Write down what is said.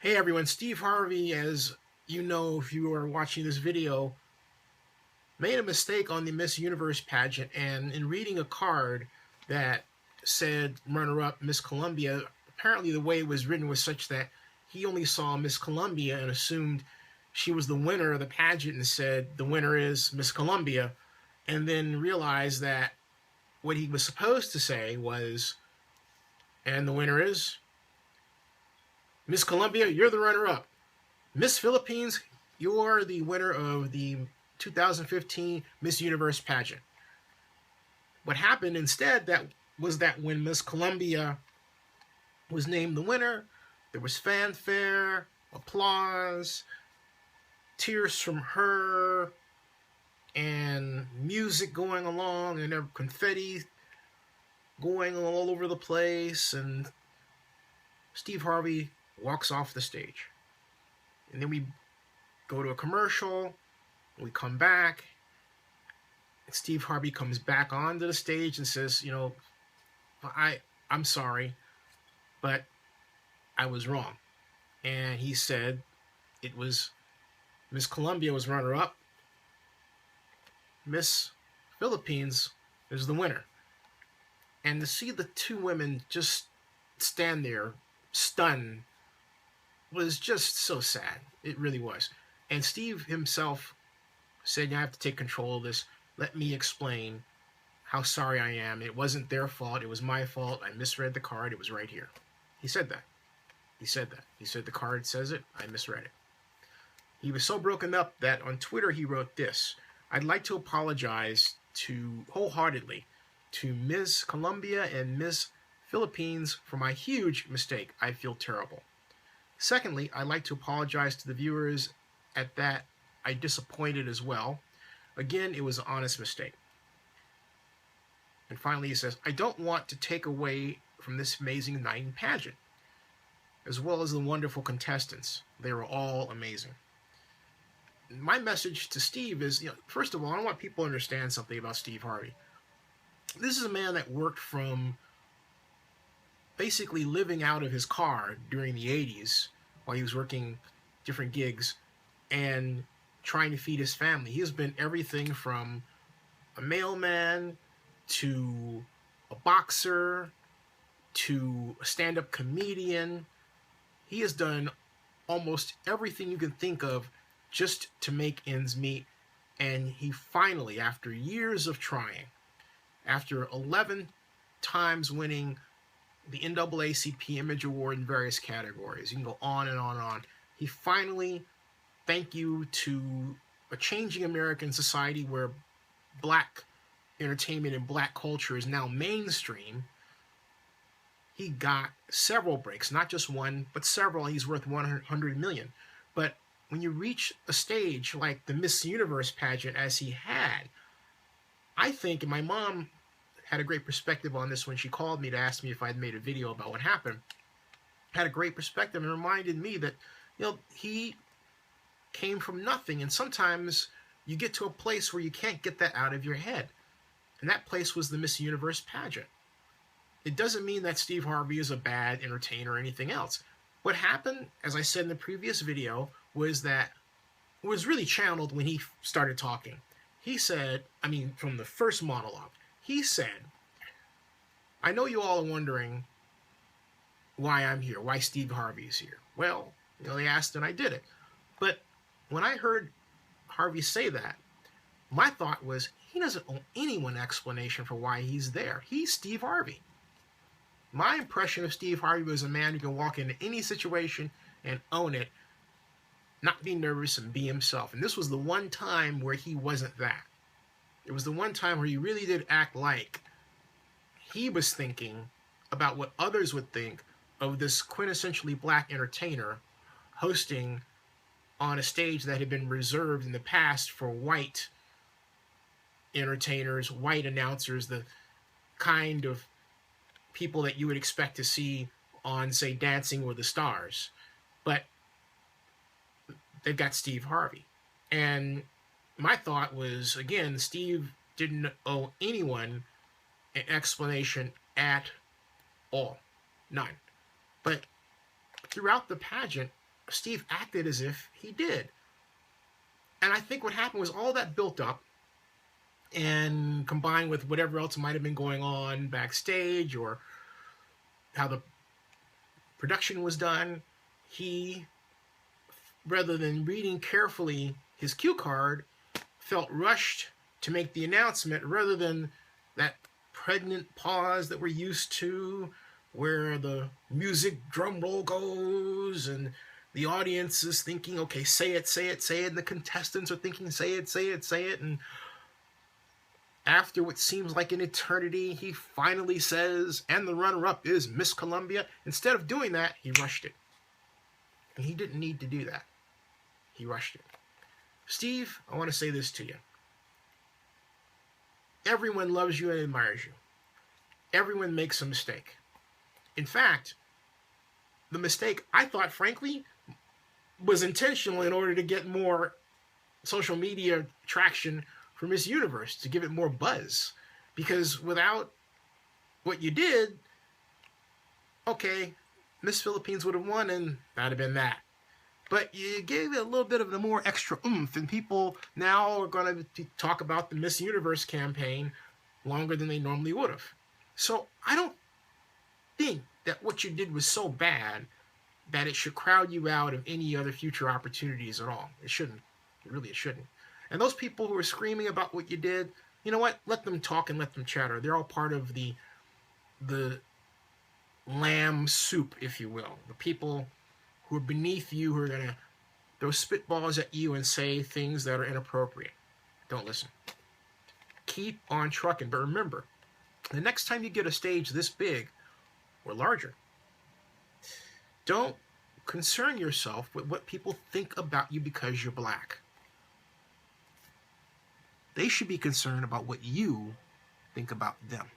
Hey everyone, Steve Harvey, as you know if you are watching this video, made a mistake on the Miss Universe pageant, and in reading a card that said runner-up Miss Columbia, apparently the way it was written was such that he only saw Miss Columbia and assumed she was the winner of the pageant and said the winner is Miss Columbia, and then realized that what he was supposed to say was, and the winner is Miss Columbia, you're the runner-up. Miss Philippines, you're the winner of the 2015 Miss Universe pageant. What happened instead that when Miss Columbia was named the winner, there was fanfare, applause, tears from her, and music going along, and there confetti going all over the place, and Steve Harvey walks off the stage. And then we go to a commercial, we come back, and Steve Harvey comes back onto the stage and says, I'm sorry, but I was wrong. And he said it was Miss Columbia was runner-up, Miss Philippines is the winner. And to see the two women just stand there stunned was just so sad. It really was. And Steve himself said, I have to take control of this. Let me explain how sorry I am. It wasn't their fault. It was my fault. I misread the card. It was right here. He said that. He said the card says it. I misread it. He was so broken up that on Twitter he wrote this: I'd like to apologize wholeheartedly to Ms. Columbia and Ms. Philippines for my huge mistake. I feel terrible. Secondly, I'd like to apologize to the viewers at that I disappointed as well. Again, it was an honest mistake. And finally he says, I don't want to take away from this amazing night in pageant, as well as the wonderful contestants. They were all amazing. My message to Steve is, first of all, I want people to understand something about Steve Harvey. This is a man that worked from basically living out of his car during the 80s while he was working different gigs and trying to feed his family. He has been everything from a mailman to a boxer to a stand-up comedian. He has done almost everything you can think of just to make ends meet. And he finally, after years of trying, after 11 times winning the NAACP Image Award in various categories, you can go on and on and on, he finally, thank you to a changing American society where black entertainment and black culture is now mainstream, he got several breaks, not just one, but several. He's worth $100 million. But when you reach a stage like the Miss Universe pageant as he had, I think, and my mom had a great perspective on this when she called me to ask me if I'd made a video about what happened, had a great perspective and reminded me that, he came from nothing. And sometimes you get to a place where you can't get that out of your head. And that place was the Miss Universe pageant. It doesn't mean that Steve Harvey is a bad entertainer or anything else. What happened, as I said in the previous video, was that it was really channeled when he started talking. He said, from the first monologue, he said, I know you all are wondering why I'm here, why Steve Harvey is here. Well, they asked and I did it. But when I heard Harvey say that, my thought was, he doesn't owe anyone an explanation for why he's there. He's Steve Harvey. My impression of Steve Harvey was a man who can walk into any situation and own it, not be nervous and be himself. And this was the one time where he wasn't that. It was the one time where he really did act like he was thinking about what others would think of this quintessentially black entertainer hosting on a stage that had been reserved in the past for white entertainers, white announcers, the kind of people that you would expect to see on, say, Dancing with the Stars. But they've got Steve Harvey. And my thought was, again, Steve didn't owe anyone an explanation at all. None. But throughout the pageant, Steve acted as if he did. And I think what happened was all that built up, and combined with whatever else might have been going on backstage or how the production was done, he, rather than reading carefully his cue card, felt rushed to make the announcement rather than that pregnant pause that we're used to, where the music drum roll goes and the audience is thinking, okay, say it, say it, say it, and the contestants are thinking, say it, say it, say it, and after what seems like an eternity, he finally says, and the runner-up is Miss Columbia. Instead of doing that, he rushed it. And he didn't need to do that. He rushed it. Steve, I want to say this to you. Everyone loves you and admires you. Everyone makes a mistake. In fact, the mistake, I thought, frankly, was intentional in order to get more social media traction for Miss Universe, to give it more buzz. Because without what you did, okay, Miss Philippines would have won and that'd have been that. But you gave it a little bit of the more extra oomph, and people now are going to talk about the Miss Universe campaign longer than they normally would have. So I don't think that what you did was so bad that it should crowd you out of any other future opportunities at all. It shouldn't. It shouldn't. And those people who are screaming about what you did, you know what? Let them talk and let them chatter. They're all part of the lamb soup, if you will. The people who are beneath you, who are going to throw spitballs at you and say things that are inappropriate. Don't listen. Keep on trucking. But remember, the next time you get a stage this big or larger, don't concern yourself with what people think about you because you're black. They should be concerned about what you think about them.